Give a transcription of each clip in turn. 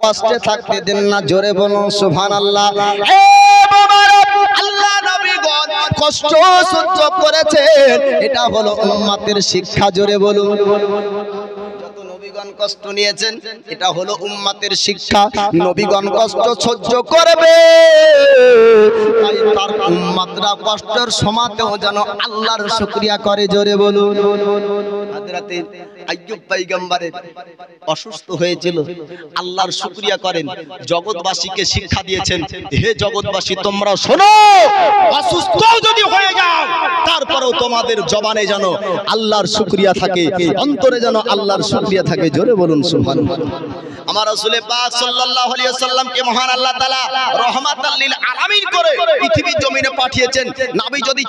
কষ্টে থাকতে দেন না, জোরে বলুন সুবহানাল্লাহ। আল্লাহ নবীগণ কষ্ট সহ্য করেছেন, এটা হলো উম্মতের শিক্ষা, জোরে বলুন। যত নবীগণ কষ্ট নিয়েছেন এটা হলো উম্মতের শিক্ষা। নবীগণ কষ্ট সহ্য করবে, তাই তার উম্মতরা কষ্টের সময়তেও যেন আল্লাহর শুকরিয়া করে, জোরে বলুন। হযরতে আইয়ুব পয়গম্বরের অসুস্থ হয়েছিল, আল্লাহর শুকরিয়া করেন, জগৎবাসীকে শিক্ষা দিয়েছেন, হে জগৎবাসী তোমরা শোনো, অসুস্থ যদি হয়ে যাও তারপরেও তোমাদের জবানে যেন আল্লাহর শুকরিয়া থাকে, অন্তরে যেন আল্লাহর শুকরিয়া থাকে, জোরে বলুন সুবহানাল্লাহ। আমার রাসূল পাক সাল্লাল্লাহু আলাইহি ওয়াসাল্লামকে মহান আল্লাহ তাআলা রহমাতাল লিল আলামিন করে পৃথিবীর জমিনে পাঠিয়েছেন। নবী যদি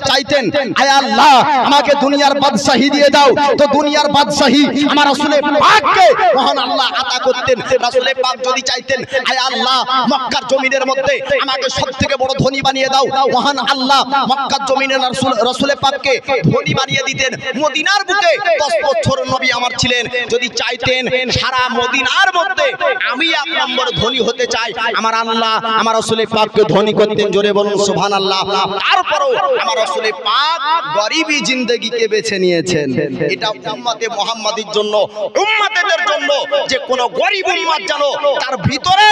চাইতেন, আয় আল্লাহ আমাকে দুনিয়ার বাদশাহী দিয়ে দাও, তো দুনিয়ার বাদশাহী আমার রাসূল পাককে মহান আল্লাহ আতা করতেন। রাসূল পাক যদি চাইতেন, আয় আল্লাহ মক্কার জমিনের মধ্যে আমাকে সবথেকে বড় ধনী বানিয়ে দাও, মহান আল্লাহ মক্কার জমিনের রাসূল পাককে ধনী বানিয়ে দিতেন। মদিনার বুকে 10 বছর নবী আমার ছিলেন, যদি চাইতেন সারা মদিনার মধ্যে আমি 1 নম্বর ধনী হতে চাই, আমার আল্লাহ আমার রাসূল পাককে ধনী করতেন, জোরে বলুন সুবহানাল্লাহ। তারপরেও আমার রাসূল পাক গরিবী জিন্দেগিকে বেছে নিয়েছেন। এটা উম্মতে মুহাম্মাদির জন্য, উম্মতেদের জন্য, যে কোন গরিব উম্মত যেন তার ভিতরে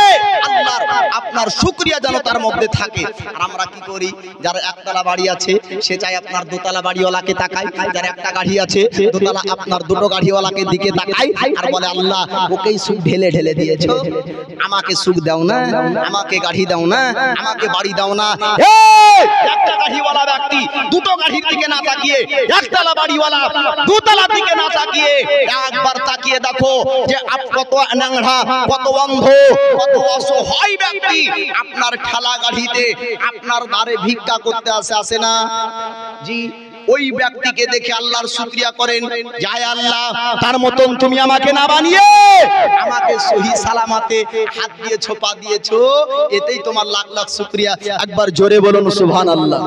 আল্লাহর আপনার শুকরিয়া যেন তার মধ্যে থাকে। আর আমরা কি করি, যার একতলা বাড়ি আছে সে চাই আপনার দোতলা বাড়িওয়ালাকে তাকায়, যার একটা গাড়ি আছে দোতলা আপনার দুটো গাড়িওয়ালাকে দিকে তাকায় আর বলে আল্লাহ ওকেই সুখ ঢেলে ঢেলে দিয়েছো, আমাকে সুখ দাও না, আমাকে গাড়ি দাও না, আমাকে বাড়ি দাও না। একটা গাড়িওয়ালা ব্যক্তি দুটো গাড়ির দিকে না তাকিয়ে, একতলা বাড়িওয়ালা দোতলার দিকে না তাকিয়ে একবার তাকিয়ে দেখো যে কত ন্যাংরা, কত অন্ধ, কত অসহায় ব্যক্তি আপনার ঠেলা গাড়িতে আপনার দ্বারে ভিক্ষা করতে আসে না জি। ওই ব্যক্তিকে দেখে আল্লাহর শুকরিয়া করেন, যায় আল্লাহ তার মতন তুমি আমাকে না বানিয়ে আমাকে সহি সালামতে হাত দিয়েছো, পা দিয়েছো, এতেই তোমার লাখ লাখ শুকরিয়া। একবার জোরে বলুন সুবহানাল্লাহ।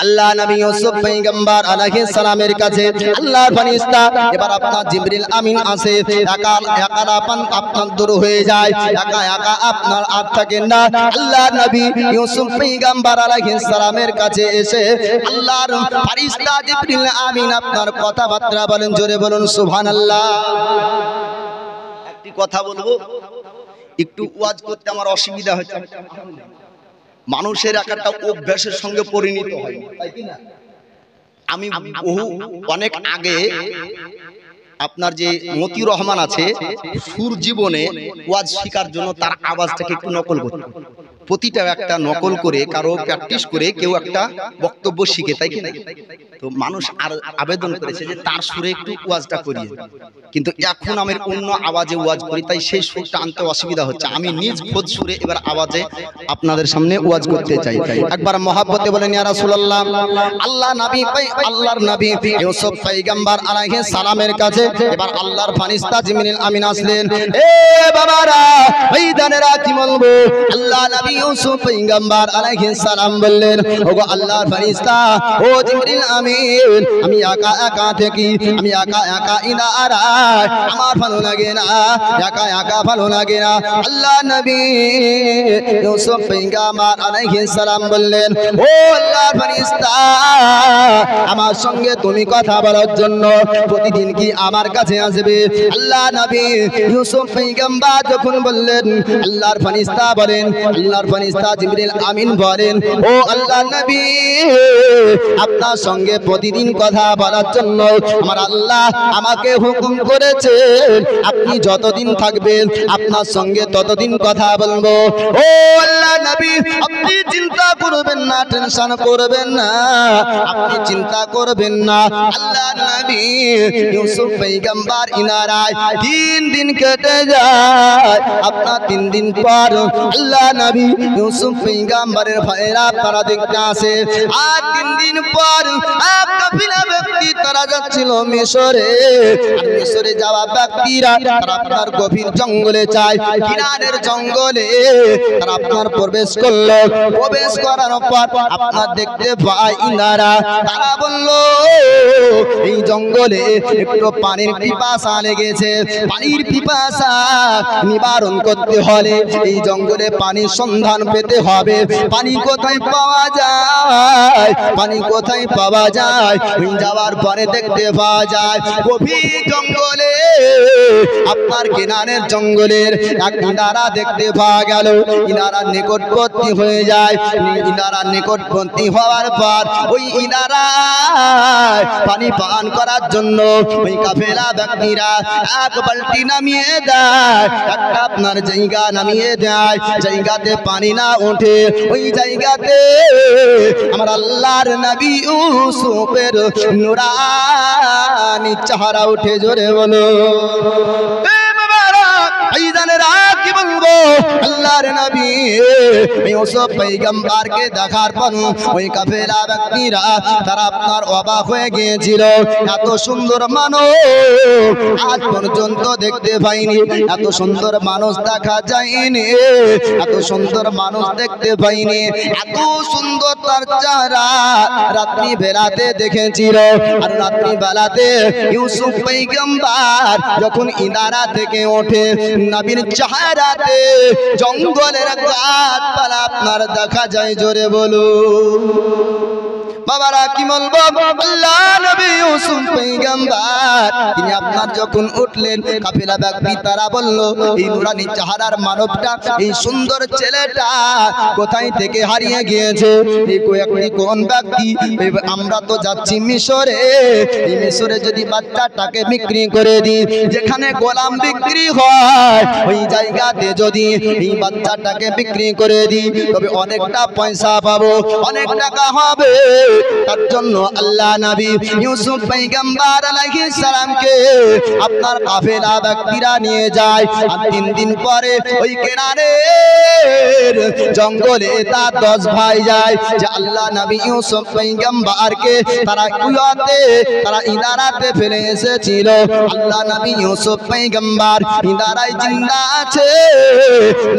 আল্লাহ নবী ইউসুফ পয়গম্বর আলাইহিস সালামের কাছে আল্লাহর ফেরেশতা এবার আপনার জিবরিল আমিন আসে, একালাপন আপনার দূর হয়ে যায়, একা একা আপনার আর থাকেন না। আল্লাহ নবী ইউসুফ পয়গম্বর আলাইহিস সালামের কাছে এসে আল্লাহর ফেরেশতা জিবরিল আমিন আপনার কথাবার্তা বলেন, জোরে বলুন সুবহানাল্লাহ। একটি কথা বলবো, একটু ওয়াজ করতে আমার অসুবিধা হচ্ছে, মানুষের একটা অভ্যাসের সঙ্গে পরিণত হয়, তাই কি না? আমি অনেক আগে আপনার যে মতিউর রহমান আছে, সুর জীবনে ওয়াজ শিকার জন্য তার আওয়াজটাকে একটু নকল করত, প্রতিটা একটা নকল করে কারো প্র্যাকটিস করে কেউ একটা বক্তব্য শিখে, তাই কি না? তো মানুষ আর আবেদন করেছে যে তার সুরে একটু ওয়াজটা করিয়ে, কিন্তু এখন আমি অন্য আওয়াজে ওয়াজ করি, তাই সেই সুরটা আনতে অসুবিধা হচ্ছে। আমি নিজ খোদ সুরে এবার আওয়াজে আপনাদের সামনে ওয়াজ করতে চাই। একবার মহাব্বতে বলেন ইয়া রাসূলুল্লাহ। আল্লাহ নবী আল্লাহর নবী ইউসুফ পয়গম্বর আলাইহিস সালামের কাছে এবার আল্লাহর ফেরেশতা জিবরিল আমিন আসলেন। এ বাবারা ভাইদানেরা কি বলবো, আল্লাহ নবী ইউসুফ পয়গম্বর আলাইহিস সালাম বললেন, ওগো আল্লাহর ফেরেশতা, ও জিবরিল আমিন, আমি একা একা থাকি, আমি একা একা ইনারা আমার ভালো লাগে না, একা একা ভালো লাগে না। আল্লাহ নবী ইউসুফ পয়গম্বর আলাইহিস সালাম বললেন, ও আল্লাহর ফেরেশতা, আমার সঙ্গে তুমি কথা বলার জন্য প্রতিদিন কি আমার কাছে আসবে? আল্লাহ নবী ইউসুফ পয়গম্বর যখন বললেন, আল্লাহর ফেরেশতা বলেন, আল্লাহর ফেরেশতা জিবরিল আমিন বলেন, ও আল্লাহ নবী, আপনার সঙ্গে প্রতিদিন কথা বলার জন্য আমার আল্লাহ আমাকে হুকুম করেছেন, আপনি যতদিন থাকবেন আপনার সঙ্গে ততদিন কথা বলবো। ও আল্লাহ নবী, আপনি চিন্তা করবেন না, টেনশন করবেন না, আপনি চিন্তা করবেন না। আল্লাহ নবী ইউসুফ পয়গম্বর ইনারায় 3 দিন কেটে যায়। আপনার 3 দিন পর আল্লাহ নবী ইউসুফ পয়গম্বরের ভাইরা তারা দেখতে আসে। আর 3 দিন পর এক কাফিলা ব্যক্তি তারা যাচ্ছিল মিশরে। আর মিশরে যাওয়া ব্যক্তিরা তারা আপনার গভীর জঙ্গলে যায়, কিনারের জঙ্গলে তারা আপনার প্রবেশ করলো। প্রবেশ করার পর আপনার দেখতে পাই ইনারা, তারা বলল এই জঙ্গলে একটু পানির পিপাসা লেগেছে, পানির পিপাসা নিবারণ করতে হলে এই জঙ্গলে পানির সন্ধান পেতে হবে। পানি কোথায় পাওয়া যায়, পানি কোথায় পাওয়া যায়? ওই যাওয়ার পরে দেখতে পাওয়া যায় গভীর জঙ্গলে আপনার কিনারের জঙ্গলের এক ইনারা দেখতে পাওয়া গেল। ইনারা নিকটবর্তী হয়ে যায়। ইনারা নিকটবর্তী হওয়ার পর ওই ইনারা পানি পান করার জন্য ওই কাফেলা ব্যক্তিরা এক বালতি নামিয়ে দেয়, একটা আপনার জায়গা নামিয়ে দেয়। জায়গাতে পানি না ওঠে, ওই জায়গাতে আমার আল্লাহর নবী ইউসুফের নুরানি চেহারা উঠে। জোরে বলো কি বলবো, আল্লাহর নবী ইউসুফ পয়গম্বরকে দেখার পর ওই কাফেলা ব্যক্তিরা তারা আপনার অবাক হয়ে গিয়েছিল। এত সুন্দর মানুষ আজ পর্যন্ত দেখতে পাইনি, এত সুন্দর মানুষ দেখা যায়নি, এত সুন্দর মানুষ দেখতে পাইনি। এত সুন্দর তার চেহারা রাত্রি বেলাতে দেখেছিল। আর রাত্রি বেলাতে ইউসুফ পয়গম্বর যখন ইনারা থেকে ওঠে, নবীর চেহারাতে জঙ্গলের গাছপালা আপনার দেখা যায়। জোরে বলো বাবারা কি বলবো, আল্লাহ নবী ইউসুফ পয়গম্বর তিনি আপনার যখন উঠলেন, কাফেলা ব্যক্তি তারা বলল এই নুরানি চেহারার মানবটা, এই সুন্দর ছেলেটা কোথায় থেকে হারিয়ে গিয়েছে? এই কয়েকটি কোন ব্যক্তি? আমরা তো যাচ্ছি মিশরে, এই মিশরে যদি বাচ্চাটাকে বিক্রি করে দিই, যেখানে গোলাম বিক্রি হয় ওই জায়গাতে যদি এই বাচ্চাটাকে বিক্রি করে দিই তবে অনেকটা পয়সা পাবো, অনেক টাকা হবে। তার জন্য আল্লাহ নবী ইউসুফ পয়গম্বর আলাইহিস সালামকে আপনার কাফেলা ব্যক্তিরা নিয়ে যায়। আর 3 দিন পরে ওই কিনারের জঙ্গলে তার 10 ভাই যায় যে আল্লাহ নবী ইউসুফ পয়গম্বরকে তারা কুয়াতে তারা ইনারাতে ফেলে এসেছিল। আল্লাহ নবী ইউসুফ পয়গম্বর ইনারায় জিন্দা আছে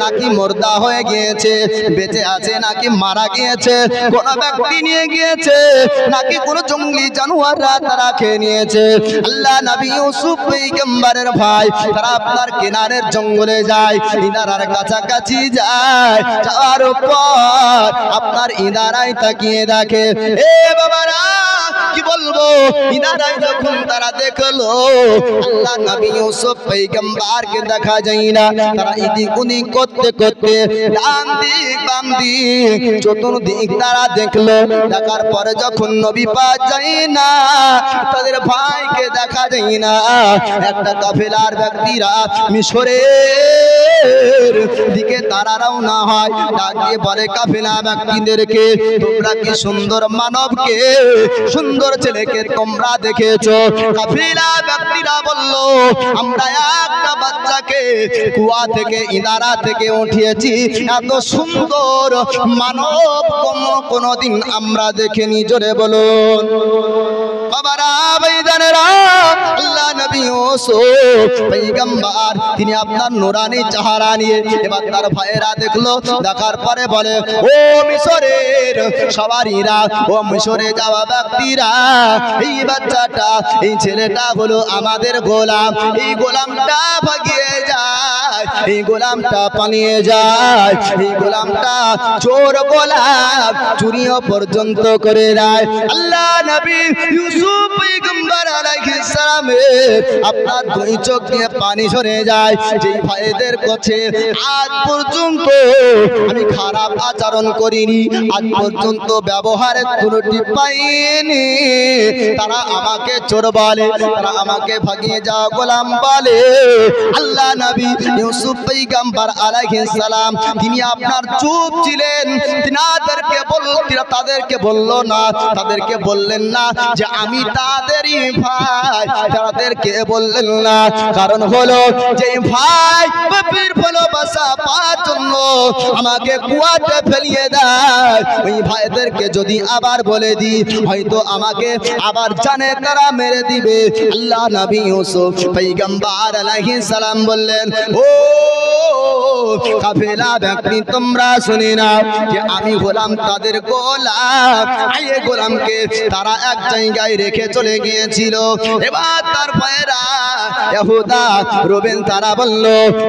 নাকি মুর্দা হয়ে গিয়েছে, বেঁচে আছে নাকি মারা গিয়েছে, কোন ব্যক্তি নিয়ে গিয়েছে নাকি কোন জঙ্গলি জানোয়াররা তারা খেয়ে নিয়েছে। আল্লাহ নবী ইউসুফ পয়গম্বরের ভাই তারা আপনার কিনারের জঙ্গলে যায়, ইনারার কাছাকাছি যায়। যাওয়ার পর আপনার ইনারাই তাকিয়ে দেখে, এ বাবারা কি বলবো, ইনারাই যখন তারা দেখলো আল্লাহ নবী ইউসুফ পয়গম্বরকে দেখা যায় না। তারা এদিক ওদিক করতে করতে ডান দিক বাম দিক চতুর্দিক তারা দেখলো। দেখার পরে যখন নবী পাওয়া যায় না, তাদের ভাইকে দেখা যায় না, একটা কাফেলার ব্যক্তিরা মিশরের দিকে তারা রওনা হয়। ডাকে বলে কাফেলা ব্যক্তিদেরকে, তোমরা কি সুন্দর মানবকে, সুন্দর ছেলেকে তোমরা দেখেছো? কাফেলা ব্যক্তিরা বলল, আমরা একটা বাচ্চাকে কুয়া থেকে ইনারা থেকে উঠিয়েছি, এত সুন্দর মানব কোনদিন আমরা দেখিনি। জোরে বলুন বাবারা ভাইজানেরা, আল্লাহ নবী ইউসুফ পয়গম্বর তিনি আপনার নুরানি চেহারা নিয়ে এবার তার ভাইয়েরা দেখলো। দেখার পরে বলে, ও মিশরের সবারিরা, ও মিশরে যাওয়া ব্যক্তিরা, এই বাচ্চাটা, এই ছেলেটা হলো আমাদের গোলাম। এই গোলামটা ভাগিয়ে যায়, এই গোলামটা পালিয়ে যায়, এই গোলামটা চোর গোলাম চুরিও পর্যন্ত করে দেয়। আল্লাহ নবী ইউসুফ পয়গম্বর আলাইহিস সালামের আপনার 2 চোখ দিয়ে পানি ঝরে যায়। যেই ভাইদের কাছে আজ পর্যন্ত আমি খারাপ আচরণ করিনি, আজ পর্যন্ত ব্যবহারের ত্রুটি পাইনি, তারা আমাকে চোর বলে, তারা আমাকে ভাগিয়ে যাওয়া গোলাম বলে। আল্লাহ নবী ইউসুফ পয়গম্বর আলাইহিস সালাম তিনি আপনার চুপ ছিলেন। তাদেরকে বললো না, তাদেরকে বললেন না যে আমি তাদেরই ভাই, তাদেরকে বললেন না। কারণ হলো যে ভাই বাপের ভালোবাসা 5 জন্য আমাকে কুয়াতে ফেলিয়ে দেয়, ওই ভাইদেরকে যদি আবার বলে দিই হয়তো আমাকে আবার জানে তারা মেরে দিবে। আল্লাহ নবী ইউসুফ পয়গম্বর আলাইহিস সালাম বললেন, ও কাফেলা ব্যক্তি তোমরা শুনে নাও যে আমি গোলাম তাদের গোলাম। এই গোলামকে তারা এক জায়গায় রেখে চলে গিয়েছিল। এবার তার ভাইরা ইহুদা রুবেন তারা বলল,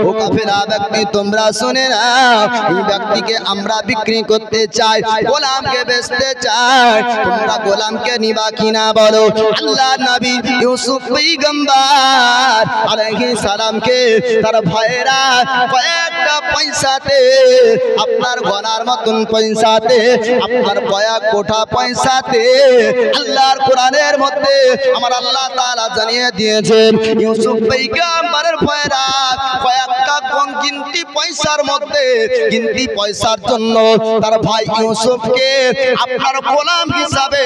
ও কাফেলা ব্যক্তি তোমরা শুনে নাও, এই ব্যক্তিকে আমরা বিক্রি করতে চাই, গোলামকে বেচতে চাই, তোমরা গোলামকে নিবা কিনা বলো। আল্লাহ নবী ইউসুফ পয়গম্বর আলাইহিস সালামকে তার ভাইরা কয়েকটা পয়সাতে, আপনার গনার মতন পয়সাতে, আপনার কয়েক কোঠা পয়সাতে, আল্লাহর কোরআনের মধ্যে আমার আল্লাহ তাআলা জানিয়ে দিয়েছেন ইউসুফ পয়গম্বরের ভাইরা কয়েকটা গিনতি পয়সার মধ্যে, গিনতি পয়সার জন্য তার ভাই ইউসুফকে আপনার গোলাম হিসাবে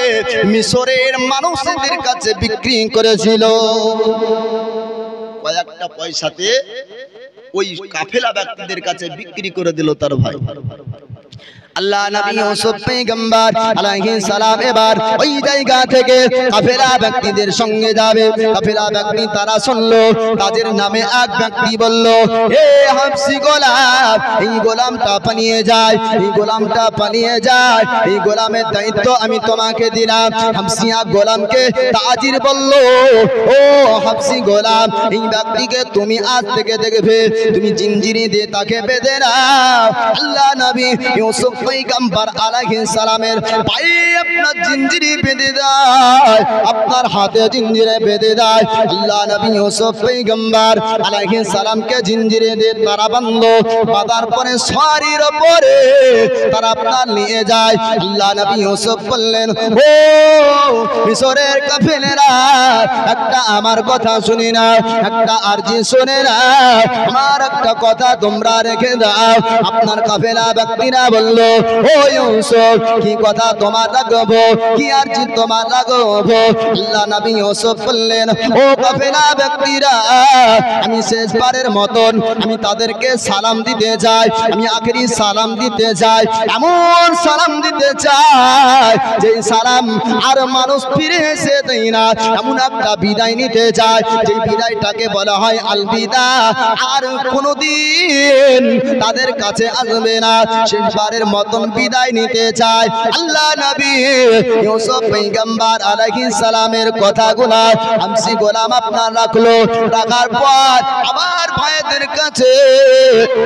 মিশরের মানুষদের কাছে বিক্রি করেছিল। কয়েকটা পয়সাতে ওই কাফেলা ব্যক্তিদের কাছে বিক্রি করে দিল তার ভাই। আল্লাহ নবী ইউসুফ পয়গম্বর আলাইহিস সালাম এবার ওই জায়গা থেকে কাফেলা ব্যক্তিদের সঙ্গে যাবে। কাফেলা ব্যক্তি তারা শুনলো তাদের নামে এক ব্যক্তি বলল, হে হাবশী গোলাম, এই গোলামটা পালিয়ে যায়, এই গোলামটা পালিয়ে যায়, এই গোলামের দায়িত্ব আমি তোমাকে দিলাম। হাবশী গোলামকে তাজির বলল, ও হাবশী গোলাম, এই ব্যক্তিকে তুমি আজ থেকে দেখবে তুমি জিঞ্জিরি দিয়ে তাকে বেঁধে নাও। আল্লাহ নবী ইউসুফ পয়গম্বর আলাইহিস সালামের ভাই আপনার জিঞ্জিরি বেঁধে দেয়, আপনার হাতে জিঞ্জিরে বেঁধে দেয়। আল্লাহ নবী ইউসুফ পয়গম্বর আলাইহিস সালামকে জিঞ্জিরে দিয়ে তারা বাঁধলো, বাঁধার পরে সওয়ারির উপরে তারা আপনার নিয়ে যায়। আল্লাহ নবী ইউসুফ বললেন, ও মিশরের কাফেলেরা, একটা আমার কথা শুনি না, একটা আরজি শুনে না, আমার একটা কথা তোমরা রেখে দাও। আপনার কাফেলা ব্যক্তিরা বলল, ও ইউসুফ, কি কথা তোমার রাখবো, কি আরজি তোমার রাখবো? আল্লাহ নবী ইউসুফ বললেন, ও কাফেলা ব্যক্তিরা, আমি শেষবারের মতন আমি তাদেরকে সালাম দিতে চাই, আমি আখেরি সালাম দিতে চাই, এমন সালাম দিতে চাই যে সালাম আর মানুষ ফিরে এসে দেয় না, এমন একটা বিদায় নিতে চাই যে বিদায়টাকে বলা হয় আলবিদা, আর কোনদিন তাদের কাছে আসবে না, শেষবারের মতন বিদায় নিতে চায়। আল্লাহ নবী ইউসুফ পয়গম্বর আলাইহিস সালামের কথাগুলো হাবশী গোলাম আপনার রাখলো, রাখার পর আবার ভাইদের কাছে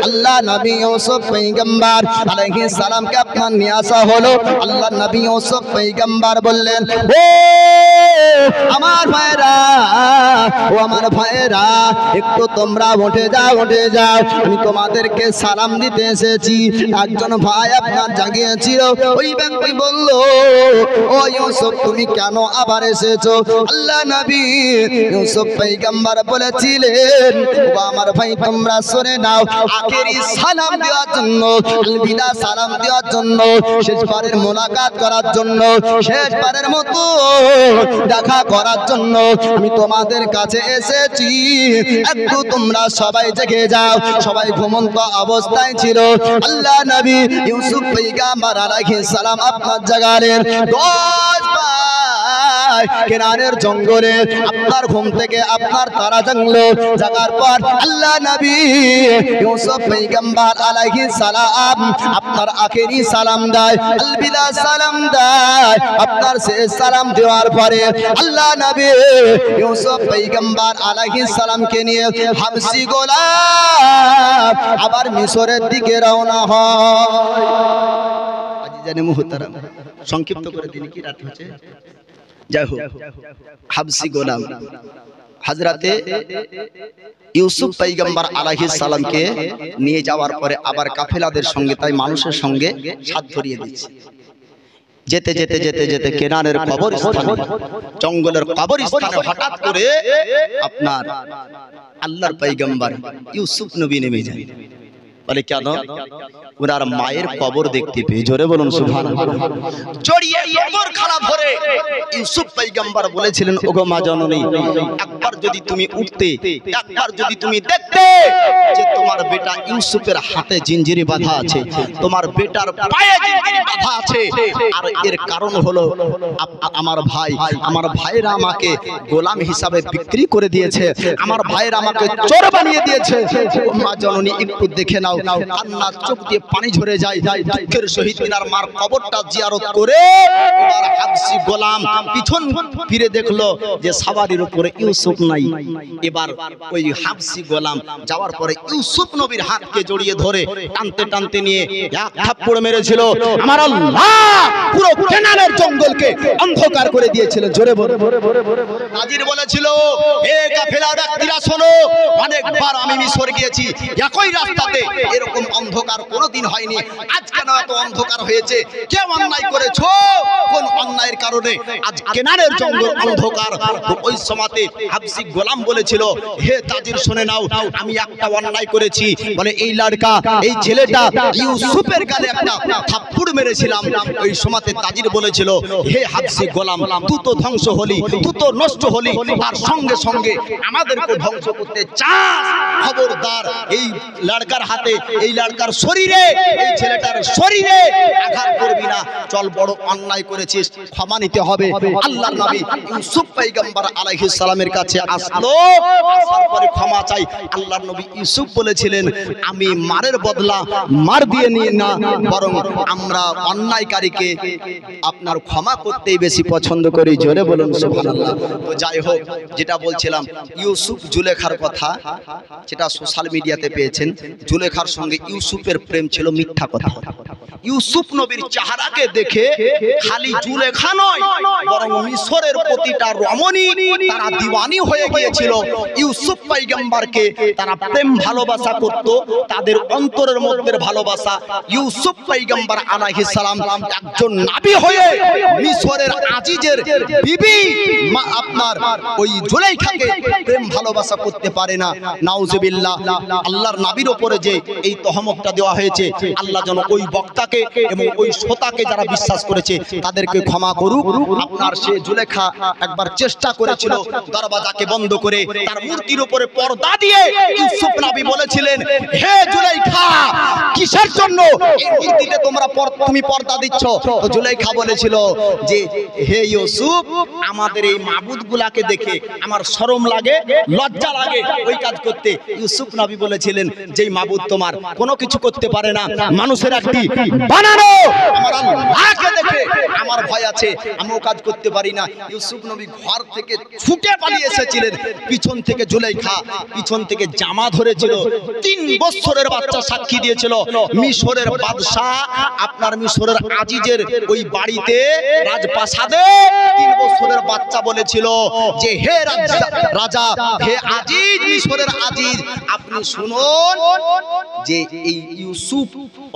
আল্লাহ নবী ইউসুফ পয়গম্বর আলাইহিস সালামকে আপনার নিয়ে আসা হলো। আল্লাহ নবী ইউসুফ পয়গম্বর বললেন, ও আমার ভাইরা, ও আমার ভাইরা, একটু তোমরা উঠে যাও, উঠে যাও, আমি তোমাদেরকে সালাম দিতে এসেছি। একজন ভাই আপনার জাগিয়েছিল, ওই ব্যক্তি বলল, ও ইউসুফ, তুমি কেন আবার এসেছো? আল্লাহ নবী ইউসুফ পয়গম্বর বলেছিলেন, ও আমার ভাই তোমরা শুনে নাও, আখেরি সালাম দেওয়ার জন্য, আলবিদা সালাম দেওয়ার জন্য, শেষবারের মোলাকাত করার জন্য, শেষবারের মতো দেখা করার জন্য আমি তোমাদের কাছে এসেছি। একটু তোমরা সবাই জেগে যাও। সবাই ঘুমন্ত অবস্থায় ছিল। আল্লাহ নবী ইউসুফ পয়গম্বর আলাইহিস সালাম আপনার জাগালেন। 10 ভাই কেনানের জঙ্গলে আপনার ঘুম থেকে আপনার তারা জাগলো। জাগার পর আল্লাহ নবী ইউসুফ পয়গম্বর আলাইহিস সালাম আপনার আখেরি সালাম দেয়, আলবিদা সালাম দেয়। আপনার শেষ সালাম দেওয়ার পরে আল্লাহ নবী ইউসুফ পয়গম্বর আলাইহিস সালামকে নিয়ে হাবশী গোলাম আবার মিশরের দিকে রওনা হয়। আজিজানে মুহতারাম, সংক্ষিপ্ত করে দিন, কি রাত হচ্ছে। যাই হোক, হাবশী গোলাম হযরতে ইউসুফ পয়গম্বর আলাইহিস সালামকে নিয়ে যাওয়ার পরে আবার কাফেলাদের সঙ্গে, তাই মানুষের সঙ্গে সাথ ধরিয়ে দিচ্ছে। যেতে যেতে যেতে যেতে কেনানের কবরস্থানে, জঙ্গলের কবরস্থানে হঠাৎ করে আপনার আল্লাহর পয়গম্বর ইউসুফ নবী নেমে যায়। বলে কেন? ওনার মায়ের কবর দেখতে পেয়ে। জোরে বলুন সুবহানাল্লাহ। জড়িয়ে কবর খারাপ ভরে ইউসুফ পয়গম্বর বলেছিলেন, ওগো মা জননী, একবার যদি তুমি উঠতে, একবার যদি তুমি দেখতে যে তোমার বেটা ইউসুফের হাতে জিঞ্জিরি বাঁধা আছে, তোমার বেটার পায়ে জিঞ্জিরি বাঁধা আছে, আর এর কারণ হলো আমার ভাইরা আমাকে গোলাম হিসাবে বিক্রি করে দিয়েছে, আমার ভাইরা আমাকে চোর বানিয়ে দিয়েছে। মা জননী একটু দেখে নাও। কান্নার চোখ দিয়ে পানি ঝরে যায়। দুঃখের সহিত তিনার মার কবরটা জিয়ারত করে এবার হাবশি গোলাম পিছন ফিরে দেখলো যে সাওয়ারির উপরে ইউসুফ নাই। এবার ওই হাবশি গোলাম যাওয়ার পরে ইউসুফ নবীর হাতকে জড়িয়ে ধরে টানতে টানতে নিয়ে এক থাপ্পড় মেরেছিল। আমার আল্লাহ পুরো কেনানের জঙ্গলকে অন্ধকার করে দিয়েছিল। জোরে বলে নাজির বলেছিল, এ কাফেলা ব্যক্তিরা শোনো, অনেকবার আমি মিশর গিয়েছি, একই রাস্তাতে এরকম অন্ধকার কোনোদিন হয়নি। আজ কেন এত অন্ধকার হয়েছে? কে অন্যায় করেছো? কোন অন্যায়ের কারণে আজ কেনানের জঙ্গল অন্ধকার? ওই সময়তে হাবশি গোলাম বলেছিল, হে তাজির শুনে নাও, আমি একটা অন্যায় করেছি। বলে এই লড়কা, এই ছেলেটা ইউসুফের গালে একটা থাপ্পড় মেরেছিলাম। ওই সময়তে তাজির বলেছিল, হে হাবশি গোলাম, তুই তো ধ্বংস হলি, তুই তো নষ্ট হলি, আর সঙ্গে সঙ্গে আমাদেরকে ধ্বংস করতে চাস? খবরদার এই লড়কার হাতে, এই লড়কার শরীরে, এই ছেলেটার শরীরে আঘাত করবি না। চল, বড় অন্যায় করেছিস, ক্ষমা নিতে হবে। আল্লাহর নবী ইউসুফ পয়গম্বর আলাইহিস সালামের কাছে আসলো, আসার পরে ক্ষমা চাই। আল্লাহর নবী ইউসুফ বলেছিলেন, আমি মারের বদলা মার দিয়ে নিই না, বরং আমরা অন্যায়কারীকে আপনার ক্ষমা করতেই বেশি পছন্দ করি। জোরে বলুন সুবহানাল্লাহ। তো যাই হোক, যেটা বলছিলাম ইউসুফ জুলেখার কথা, যেটা সোশ্যাল মিডিয়াতে পেয়েছেন, জুলেখার সঙ্গে ইউসুফের প্রেম ছিল মিথ্যা কথা। ইউসুফ নবীর চেহারাকে দেখে খালি জুলেখা নয়, বরং মিশরের প্রতিটা রমণী তারা দিওয়ানি হয়ে গিয়েছিল। ইউসুফ পয়গম্বরকে তারা প্রেম ভালোবাসা করত, তাদের অন্তরের মধ্যে ভালোবাসা। ইউসুফ পয়গম্বর আলাইহিস সালাম একজন নবী হয়ে মিশরের আজিজের বিবি আপনার ওই জুলেখাকে প্রেম ভালোবাসা করতে পারে না। নাউজুবিল্লাহ। আল্লাহর নবীর উপরে যে এই তহমতটা দেওয়া হয়েছে, আল্লাহ যেন ওই বক্তাকে এবং ওই শ্রোতাকে যারা বিশ্বাস করেছে তাদেরকে ক্ষমা করুক। আপনার সে জুলেখা একবার চেষ্টা করেছিল দরওয়াজাকে বন্ধ করে তার মূর্তির উপরে পর্দা দিয়ে। ইউসুফ নবী বলেছিলেন, হে জুলেখা, কিসের জন্য এই মূর্তিতে তুমি পর্দা দিচ্ছ? তো জুলেখা বলেছিল যে, হে ইউসুফ, আমাদের এই মাবুদগুলাকে দেখে আমার শরম লাগে, লজ্জা লাগে ওই কাজ করতে। ইউসুফ নবী বলেছিলেন, যেই মাবুদ তোমার কোনো কিছু করতে পারে না, মানুষের একটি বানানো, আমার আল্লাহকে দেখে আমার ভয় আছে, আমি ও কাজ করতে পারি না। ইউসুফ নবী ঘর থেকে ছুটে পালিয়ে এসেছিলেন। পিছন থেকে জুলেখা পিছন থেকে জামা ধরেছিল। 3 বছরের বাচ্চা সাক্ষী দিয়েছিল। মিশরের বাদশা, আপনার মিশরের আজিজের ওই বাড়িতে রাজপ্রাসাদে 3 বছরের বাচ্চা বলেছিল যে, হে রাজা, হে আজিজ, মিশরের আজিজ, আপনি শুনুন যে এই ইউসুফ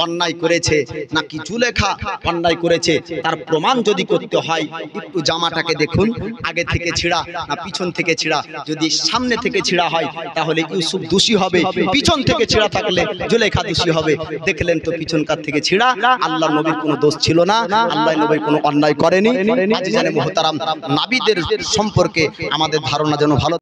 অন্যায় করেছে নাকি জুলেখা অন্যায় করেছে, তার প্রমাণ যদি করতে হয় একটু জামাটাকে দেখুন, আগে থেকে ছিঁড়া না পিছন থেকে ছিঁড়া। যদি সামনে থেকে ছিঁড়া হয় তাহলে ইউসুফ দোষী হবে, পিছন থেকে ছিঁড়া থাকলে জুলেখা দোষী হবে। দেখলেন তো পিছনকার থেকে ছিঁড়া। আল্লাহর নবীর কোনো দোষ ছিল না, আল্লাহর নবী কোনো অন্যায় করেনি। আজিজানে মুহতারাম, নবীদের সম্পর্কে আমাদের ধারণা যেন ভালো